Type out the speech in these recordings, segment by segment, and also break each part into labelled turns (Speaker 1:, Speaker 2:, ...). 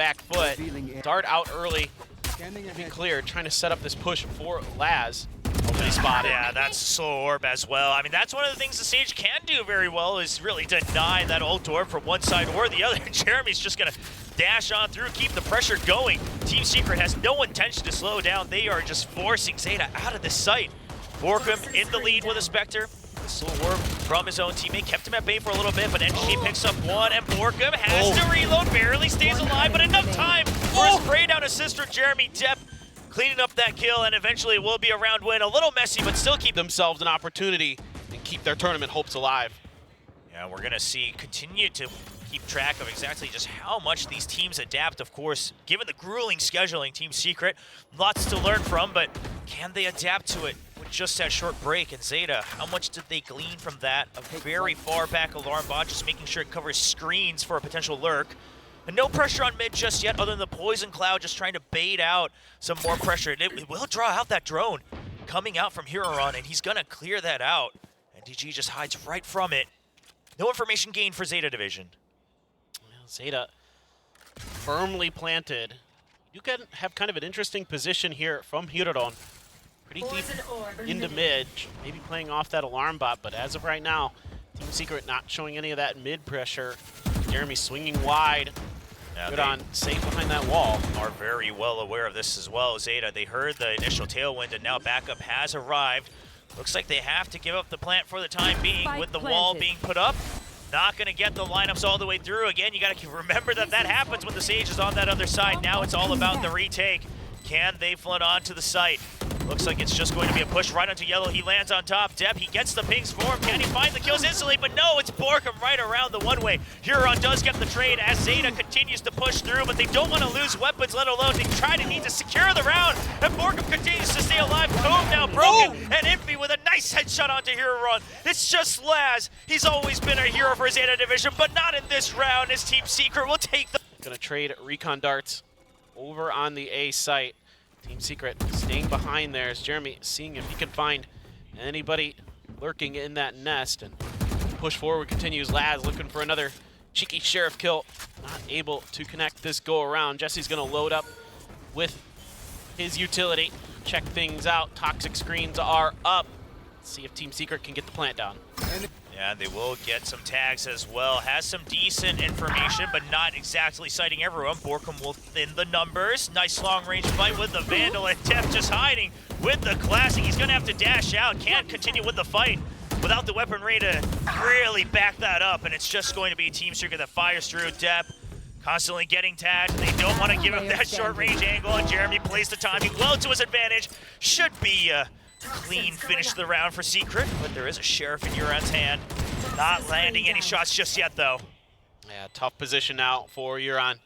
Speaker 1: back foot. Dart out early. To be clear, trying to set up this push for Laz. Hopefully spotted.
Speaker 2: Yeah, that's slow orb as well. I mean, that's one of the things the Sage can do very well is really deny that ult orb from one side or the other. Jeremy's just gonna dash on through, keep the pressure going. Team Secret has no intention to slow down. They are just forcing ZETA out of the site. Borkum in the lead with a Spectre. The slow orb from his own teammate kept him at bay for a little bit, but NG picks up one, and Borkum has to reload, barely stays alive, but enough time for a spray down assist from Jeremy. Depp cleaning up that kill, and eventually it will be a round win. A little messy, but still keep
Speaker 1: themselves an opportunity and keep their tournament hopes alive.
Speaker 2: Yeah, we're gonna see continue to keep track of exactly just how much these teams adapt. Of course, given the grueling scheduling, Team Secret, lots to learn from, but can they adapt to it with just that short break? And ZETA, how much did they glean from that? A very far back alarm bot, just making sure it covers screens for a potential lurk. And no pressure on mid just yet, other than the poison cloud just trying to bait out some more pressure. It will draw out that drone coming out from Huron, and he's gonna clear that out. And DG just hides right from it. No information gained for ZETA Division.
Speaker 1: Well, ZETA firmly planted. You can have kind of an interesting position here from Huron. Pretty deep into mid, maybe playing off that alarm bot, but as of right now, Team Secret not showing any of that mid pressure. Jeremy swinging wide. Huron safe behind that wall.
Speaker 2: Are very well aware of this as well. ZETA, they heard the initial tailwind, and now backup has arrived. Looks like they have to give up the plant for the time being with the wall being put up. Not going to get the lineups all the way through. Again, you got to remember that that happens when the Sage is on that other side. Now it's all about the retake. Can they flood onto the site? Looks like it's just going to be a push right onto Yellow. He lands on top. Depp, he gets the pings for him. Can he find the kills instantly? But no, it's Borkum right around the one-way. Huron does get the trade as ZETA continues to push through, but they don't want to lose weapons, let alone they need to secure the round. And Borkum continues to stay alive. Cove now broken, and Impy with a nice headshot onto Huron. It's just Laz. He's always been a hero for ZETA Division, but not in this round as Team Secret will take the...
Speaker 1: Gonna trade recon darts over on the A site. Team Secret staying behind there as Jeremy seeing if he can find anybody lurking in that nest, and push forward continues. Laz looking for another cheeky sheriff kill. Not able to connect this go around. Jesse's gonna load up with his utility, check things out. Toxic screens are up. Let's see if Team Secret can get the plant down.
Speaker 2: Yeah, they will get some tags as well. Has some decent information, but not exactly citing everyone. Borkum will thin the numbers. Nice long-range fight with the Vandal, and Def just hiding with the Classic. He's gonna have to dash out. Can't continue with the fight without the weaponry to really back that up, and it's just going to be Team Secret that fires through. Dep constantly getting tagged. They don't want to give him that short-range angle, and Jeremy plays the timing well to his advantage. Should be clean finish to the round for Secret, but there is a Sheriff in Huron's hand. Not landing any shots just yet, though.
Speaker 1: Yeah, tough position now for Huron.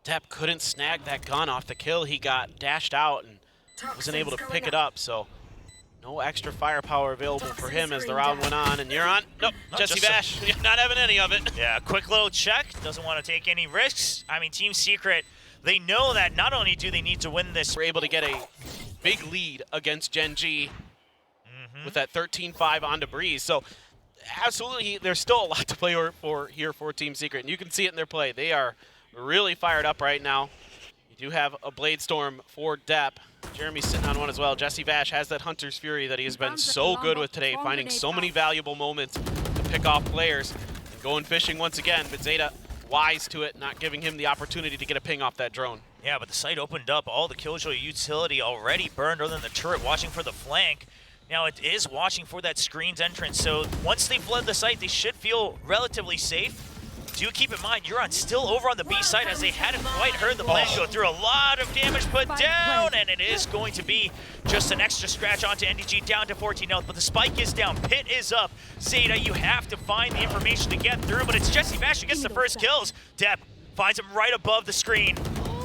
Speaker 1: Depp couldn't snag that gun off the kill. He got dashed out and wasn't able to pick it up, so no extra firepower available for him as the round went on. And Huron, nope, Jesse Bash, not having any of it.
Speaker 2: Yeah, quick little check. Doesn't want to take any risks. I mean, Team Secret, they know that not only do they need to win this,
Speaker 1: we're able to get a big lead against Gen G with that 13-5 on Breeze. So absolutely, there's still a lot to play for here for Team Secret, and you can see it in their play. They are really fired up right now. You do have a Blade Storm for Depp. Jeremy's sitting on one as well. Jesse Vash has that Hunter's Fury that he has been so good with today, finding so many valuable moments to pick off players and going fishing once again, but ZETA wise to it, not giving him the opportunity to get a ping off that drone.
Speaker 2: Yeah, but the site opened up. All the Killjoy utility already burned other than the turret watching for the flank. Now it is watching for that screen's entrance, so once they fled the site, they should feel relatively safe. Do keep in mind, Huron still over on the B side as they hadn't quite heard the plan go through. A lot of damage put down, and it is going to be just an extra scratch onto NDG, down to 14 health, but the spike is down, pit is up. ZETA, you have to find the information to get through, but it's Jesse Vash who gets the first kills. Depp finds him right above the screen,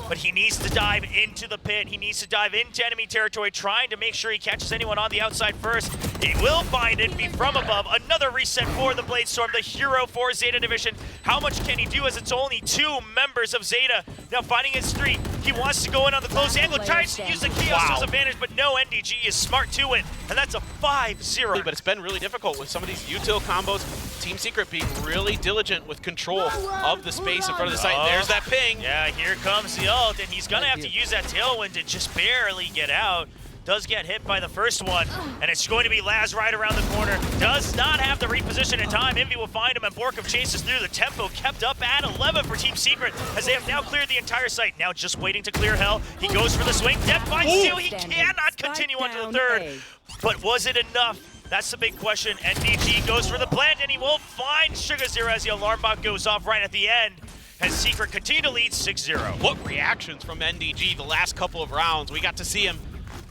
Speaker 2: but he needs to dive into the pit. He needs to dive into enemy territory, trying to make sure he catches anyone on the outside first. He will find it, be from above. Another reset for the Blade Storm, the hero for ZETA Division. How much can he do as it's only 2 members of ZETA? Now finding his 3. He wants to go in on the close angle, tries to use the chaos to his advantage, but no, NDG is smart to it, and that's a 5-0.
Speaker 1: But it's been really difficult with some of these util combos. Team Secret being really diligent with control of the space in front of the site. There's that ping.
Speaker 2: Yeah, here comes the ult, and he's gonna have to use that tailwind to just barely get out. Does get hit by the first one, and it's going to be Laz right around the corner. Does not have the reposition in time. Envy will find him, and Borkum chases through. The tempo kept up at 11 for Team Secret, as they have now cleared the entire site. Now just waiting to clear hell. He goes for the swing. Dep finds Steel. He cannot continue onto the third. But was it enough? That's the big question. NDG goes for the plant, and he will find SugarZero as the alarm bot goes off right at the end, as Secret continue to lead 6-0.
Speaker 1: What reactions from NDG the last couple of rounds. We got to see him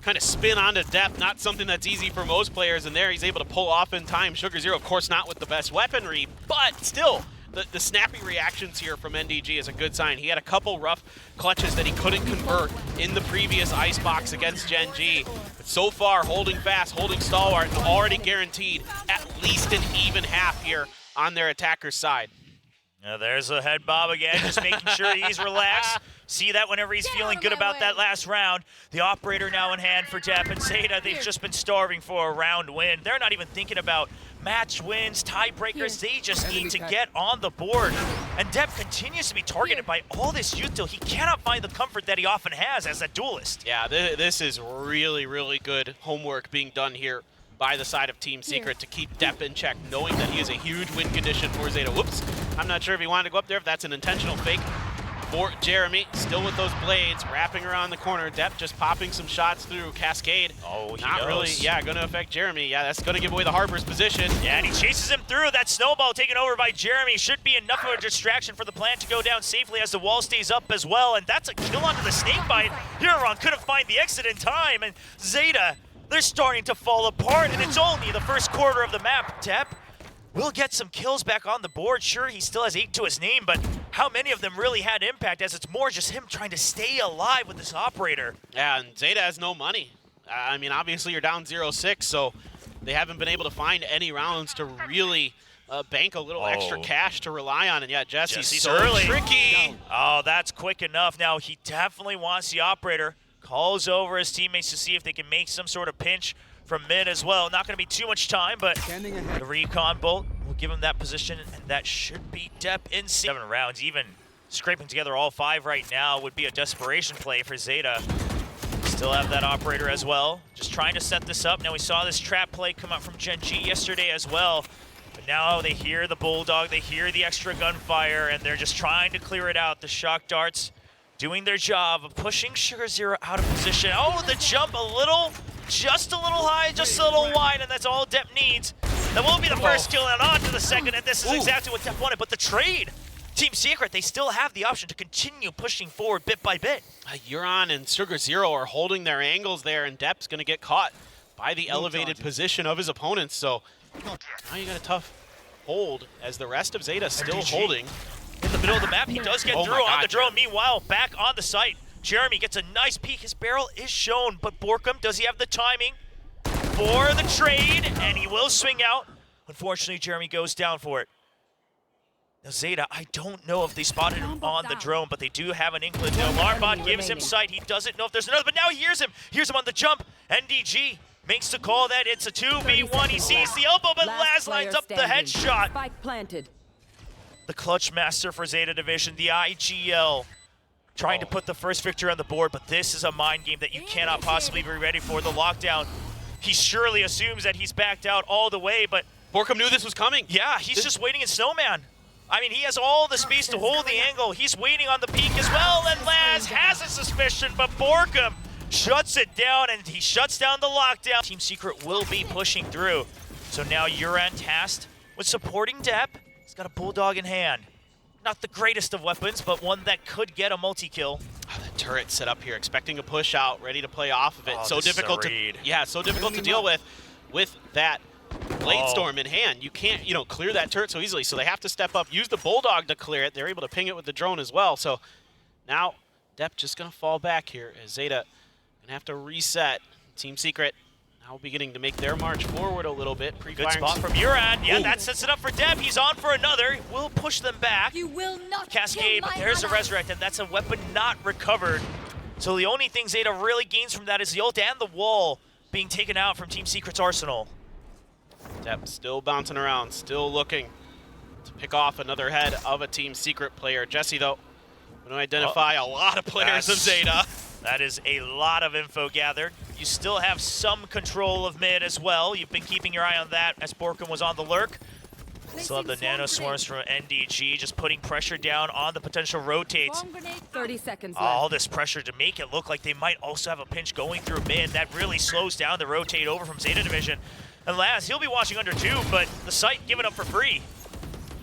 Speaker 1: kind of spin onto depth, not something that's easy for most players, and there he's able to pull off in time. SugarZero, of course, not with the best weaponry, but still, the snappy reactions here from NDG is a good sign. He had a couple rough clutches that he couldn't convert in the previous Icebox against Gen G, but so far, holding fast, holding stalwart, and already guaranteed at least an even half here on their attacker's side.
Speaker 2: Now there's a head bob again, just making sure he's relaxed. See that whenever he's feeling good about that last round. The operator now in hand for Dep and ZETA. They've just been starving for a round win. They're not even thinking about match wins, tiebreakers. They just need to get on the board. And Dep continues to be targeted by all this youth till he cannot find the comfort that he often has as a duelist.
Speaker 1: Yeah, this is really, really good homework being done here by the side of Team Secret to keep Dep in check, knowing that he is a huge win condition for ZETA. Whoops, I'm not sure if he wanted to go up there, if that's an intentional fake for Jeremy. Still with those blades, wrapping around the corner. Dep just popping some shots through Cascade.
Speaker 2: Oh, he
Speaker 1: not
Speaker 2: knows.
Speaker 1: really, yeah, gonna affect Jeremy. Yeah, that's gonna give away the Harbor's position.
Speaker 2: Yeah, and he chases him through. That snowball taken over by Jeremy should be enough of a distraction for the plant to go down safely as the wall stays up as well, and that's a kill onto the snakebite. Huron couldn't find the exit in time, and ZETA, they're starting to fall apart, and it's only the first quarter of the map. Dep will get some kills back on the board. Sure, he still has 8 to his name, but how many of them really had impact, as it's more just him trying to stay alive with this operator.
Speaker 1: Yeah, and ZETA has no money. I mean, obviously you're down 0-6, so they haven't been able to find any rounds to really bank a little extra cash to rely on. And yeah, Jesse's so
Speaker 2: early.
Speaker 1: Tricky.
Speaker 2: Oh, that's quick enough. Now he definitely wants the operator. Calls over his teammates to see if they can make some sort of pinch from mid as well. Not going to be too much time, but the recon bolt will give him that position, and that should be Dep in 7 rounds. Even scraping together all 5 right now would be a desperation play for ZETA. Still have that operator as well. Just trying to set this up. Now we saw this trap play come out from Gen G yesterday as well. But now they hear the Bulldog, they hear the extra gunfire, and they're just trying to clear it out. The shock darts doing their job of pushing SugarZero out of position. Oh, the jump just a little high, just a little wide, and that's all Dep needs. That will be the first kill, and on to the second, and this is exactly what Dep wanted. But the trade, Team Secret, they still have the option to continue pushing forward bit by bit.
Speaker 1: Huron and SugarZero are holding their angles there, and Dep's going to get caught by the elevated position of his opponents. So now you got a tough hold as the rest of ZETA still holding.
Speaker 2: In the middle of the map, he does get through on the drone. Meanwhile, back on the site, Jeremy gets a nice peek. His barrel is shown, but Borkum, does he have the timing for the trade? And he will swing out. Unfortunately, Jeremy goes down for it. Now ZETA, I don't know if they spotted him on the drone, but they do have an inkling. The alarm bot gives him sight. He doesn't know if there's another, but now he hears him. Hears him on the jump. NDG makes the call that it's a 2v1. He sees the elbow, but Laz lines up the headshot.
Speaker 3: Spike planted.
Speaker 2: The clutch master for ZETA Division, the IGL, trying to put the first victory on the board, but this is a mind game that you cannot possibly be ready for. The lockdown, he surely assumes that he's backed out all the way, but
Speaker 1: Borkum knew this was coming.
Speaker 2: Yeah, he's just waiting in Snowman. I mean, he has all the space to hold the angle. He's waiting on the peak as well, and Laz has a suspicion, but Borkum shuts it down, and he shuts down the lockdown. Team Secret will be pushing through. So now Uran tasked with supporting Dep. He's got a Bulldog in hand. Not the greatest of weapons, but one that could get a multi-kill.
Speaker 1: Oh, the turret set up here, expecting a push out, ready to play off of it. So difficult to deal with that Blade Storm in hand. You can't, clear that turret so easily, so they have to step up, use the Bulldog to clear it. They're able to ping it with the drone as well. So now Dep just gonna fall back here as ZETA gonna have to reset. Team Secret now beginning to make their march forward a little bit.
Speaker 2: Good spot from Uran. Yeah, that sets it up for Dep. He's on for another. We'll push them back.
Speaker 3: You will not
Speaker 2: Cascade, but there's a Resurrect, and that's a weapon not recovered. So the only thing ZETA really gains from that is the ult and the wall being taken out from Team Secret's arsenal.
Speaker 1: Depp still bouncing around, still looking to pick off another head of a Team Secret player. Jesse, though, going to identify a lot of players of ZETA.
Speaker 2: That is a lot of info gathered. You still have some control of mid as well. You've been keeping your eye on that as Borkum was on the lurk. Still have the nano swarms from NDG, just putting pressure down on the potential rotates.
Speaker 3: 30 seconds
Speaker 2: All
Speaker 3: left.
Speaker 2: this pressure to make it look like they might also have a pinch going through mid. That really slows down the rotate over from ZETA Division. And Laz, he'll be watching under 2, but the site giving up for free.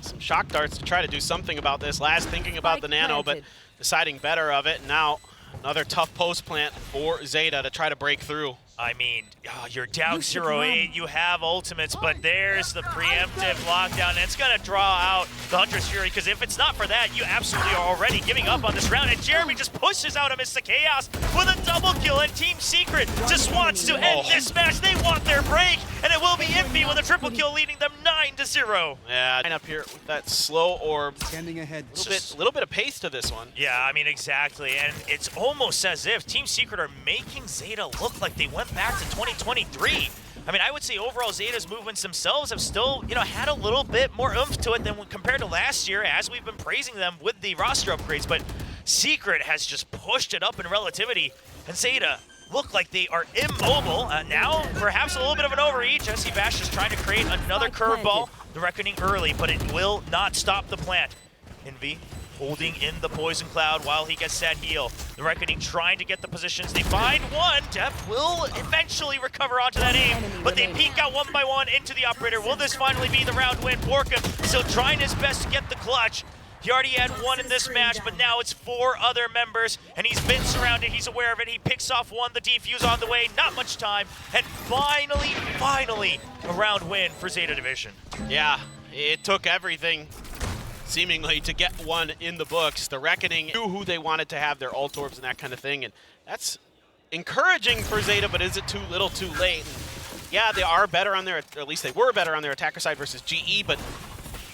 Speaker 1: Some shock darts to try to do something about this. Laz thinking about the nano, but deciding better of it. Now, another tough post plant for ZETA to try to break through.
Speaker 2: I mean, you're down 0-8, you have ultimates, but there's the preemptive lockdown, and it's going to draw out the Hunter's Fury, because if it's not for that, you absolutely are already giving up on this round, and Jeremy just pushes out amidst the chaos with a double kill, and Team Secret just wants to end this match. They want their break, and it will be Envy with a triple kill, leading them 9-0.
Speaker 1: Yeah, up here with that slow orb.
Speaker 4: Standing ahead.
Speaker 1: A little bit of pace to this one.
Speaker 2: Yeah, I mean, exactly, and it's almost as if Team Secret are making ZETA look like they went back to 2023. I mean, I would say overall ZETA's movements themselves have still, had a little bit more oomph to it than compared to last year, as we've been praising them with the roster upgrades, but Secret has just pushed it up in relativity, and ZETA look like they are immobile. Now, perhaps a little bit of an overreach. Jesse Bash is trying to create another curveball. The Reckoning early, but it will not stop the plant. Envy holding in the poison cloud while he gets that heal. The Reckoning trying to get the positions. They find one. Def will eventually recover onto that aim, but they peek out one by one into the operator. Will this finally be the round win? Borkum still trying his best to get the clutch. He already had one in this match, but now it's 4 other members, and he's been surrounded. He's aware of it. He picks off one. The defuse on the way. Not much time. And finally, a round win for ZETA Division.
Speaker 1: Yeah, it took everything, seemingly, to get one in the books. The Reckoning knew who they wanted to have their ult orbs and that kind of thing, and that's encouraging for ZETA, but is it too little too late? And yeah, they are better on their, or at least they were better on their attacker side versus GE, but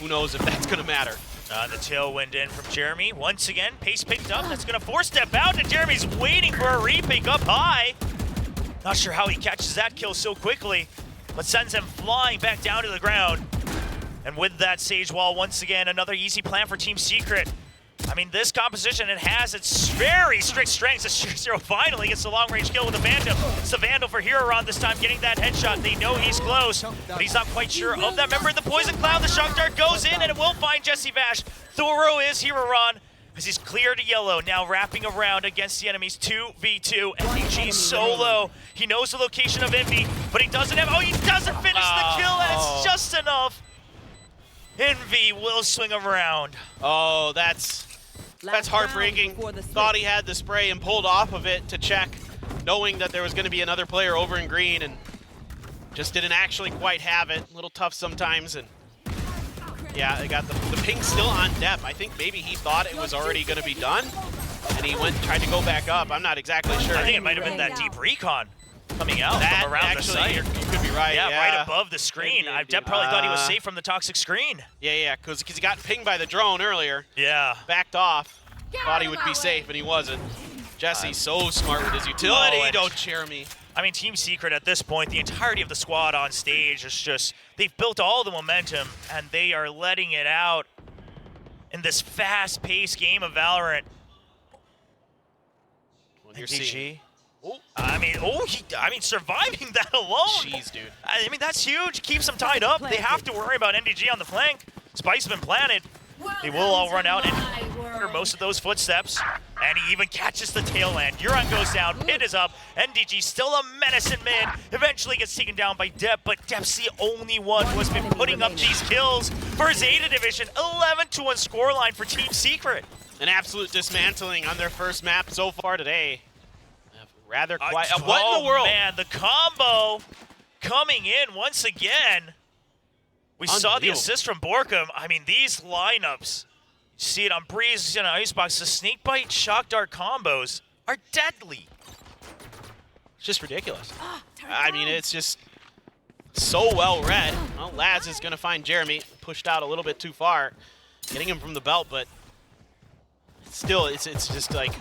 Speaker 1: who knows if that's going to matter.
Speaker 2: The tailwind in from Jeremy. Once again, pace picked up. That's going to four-step out, and Jeremy's waiting for a repick up high. Not sure how he catches that kill so quickly, but sends him flying back down to the ground. And with that Sage Wall, once again, another easy plan for Team Secret. I mean, this composition, it has its very strict strengths. Zero finally gets the long-range kill with the Vandal. It's the Vandal for Heroron this time, getting that headshot. They know he's close, but he's not quite sure of that member in the Poison Cloud. The Shock Dart goes in, and it will find Jesse Vash. Thorough is Heroron, as he's clear to yellow, now wrapping around against the enemies. 2v2, NDG solo. He knows the location of Envy, but he doesn't have, he doesn't finish the kill, and it's just enough. Envy will swing around.
Speaker 1: Oh, that's heartbreaking. Thought he had the spray and pulled off of it to check, knowing that there was going to be another player over in green, and just didn't actually quite have it. A little tough sometimes, and yeah, they got the ping still on depth. I think maybe he thought it was already going to be done, and he went and tried to go back up. I'm not exactly sure.
Speaker 2: I think it might have been that deep recon coming out
Speaker 1: that
Speaker 2: from around
Speaker 1: actually,
Speaker 2: the site.
Speaker 1: You could be right.
Speaker 2: Yeah, right above the screen. Deb probably thought he was safe from the toxic screen.
Speaker 1: Yeah, because he got pinged by the drone earlier.
Speaker 2: Yeah.
Speaker 1: Backed off. Thought he would be safe, and he wasn't. Jesse's so smart with his utility. Don't cheer me.
Speaker 2: I mean, Team Secret at this point, the entirety of the squad on stage is just, they've built all the momentum, and they are letting it out in this fast-paced game of Valorant.
Speaker 1: When you're seeing,
Speaker 2: I mean, surviving that alone.
Speaker 1: Jeez, dude.
Speaker 2: I mean, that's huge. Keeps them tied up. They have to worry about NDG on the flank. Spike's been planted. They will all run out and hear most of those footsteps. And he even catches the tail end. Euron goes down, Pit is up. NDG still a menace in mid. Eventually gets taken down by Depp, but Depp's the only one who has been putting up these kills for ZETA Division. 11-1 scoreline for Team Secret.
Speaker 1: An absolute dismantling on their first map so far today. Rather quiet. What in the world?
Speaker 2: Man, the combo coming in once again. We saw the assist from Borkum. I mean, these lineups, you see it on Breeze, Icebox, the Snake Bite, Shock Dart combos are deadly.
Speaker 1: It's just ridiculous. I mean, it's just so well read. Well, Laz is going to find Jeremy. Pushed out a little bit too far, getting him from the belt, but still, it's just like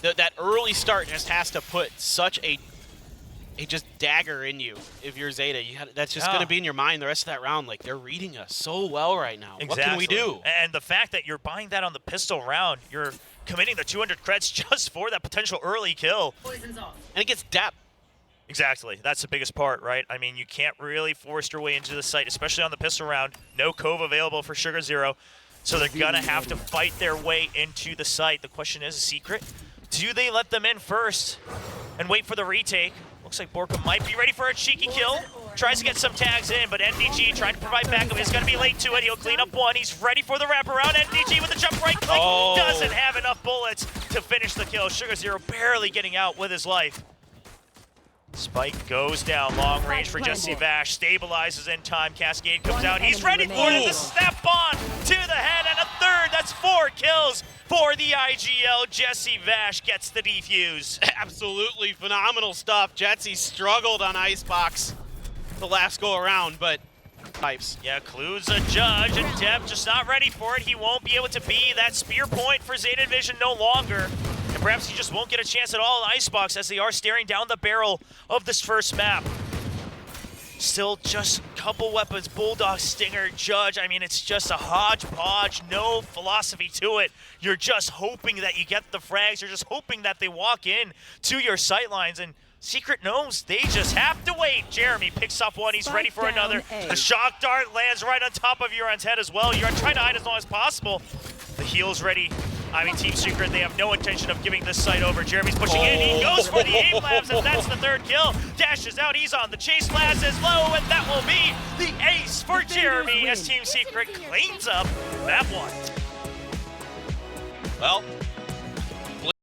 Speaker 1: that early start just has to put such a just dagger in you if you're Zeta. That's just going to be in your mind the rest of that round. Like, they're reading us so well right now.
Speaker 2: Exactly.
Speaker 1: What can we do?
Speaker 2: And the fact that you're buying that on the pistol round, you're committing the 200 creds just for that potential early kill.
Speaker 3: Poison's off.
Speaker 1: And it gets depth.
Speaker 2: Exactly. That's the biggest part, right? I mean, you can't really force your way into the site, especially on the pistol round. No cove available for Sugar Zero, so they're going to have to fight their way into the site. The question is, Secret, do they let them in first and wait for the retake? Looks like Borka might be ready for a cheeky kill. Tries to get some tags in, but NDG trying to provide backup. He's going to be late to it. He'll clean up one. He's ready for the wraparound. NDG with the jump right click. Doesn't have enough bullets to finish the kill. Sugar Zero barely getting out with his life. Spike goes down, long range for Jesse Vash, stabilizes in time, Cascade comes out, he's ready for it, the snap on to the head, and a third, that's 4 kills for the IGL. Jesse Vash gets the defuse.
Speaker 1: Absolutely phenomenal stuff. Jetsy struggled on Icebox the last go around, but pipes.
Speaker 2: Yeah, Clue's a judge, and Deb just not ready for it. He won't be able to be that spear point for Zeta Division no longer. And perhaps he just won't get a chance at all in Icebox as they are staring down the barrel of this first map. Still just a couple weapons, Bulldog, Stinger, Judge. I mean, it's just a hodgepodge, no philosophy to it. You're just hoping that you get the frags. You're just hoping that they walk in to your sightlines. And Secret knows they just have to wait. Jeremy picks up one. He's ready for another. The shock dart lands right on top of Euron's head as well. Euron trying to hide as long as possible. The heal's ready. I mean, Team Secret, they have no intention of giving this site over. Jeremy's pushing in. He goes for the aim labs, and that's the 3rd kill. Dashes out. He's on the chase. Laz is low, and that will be the ace for Jeremy as Team Secret cleans up that one.
Speaker 1: Well,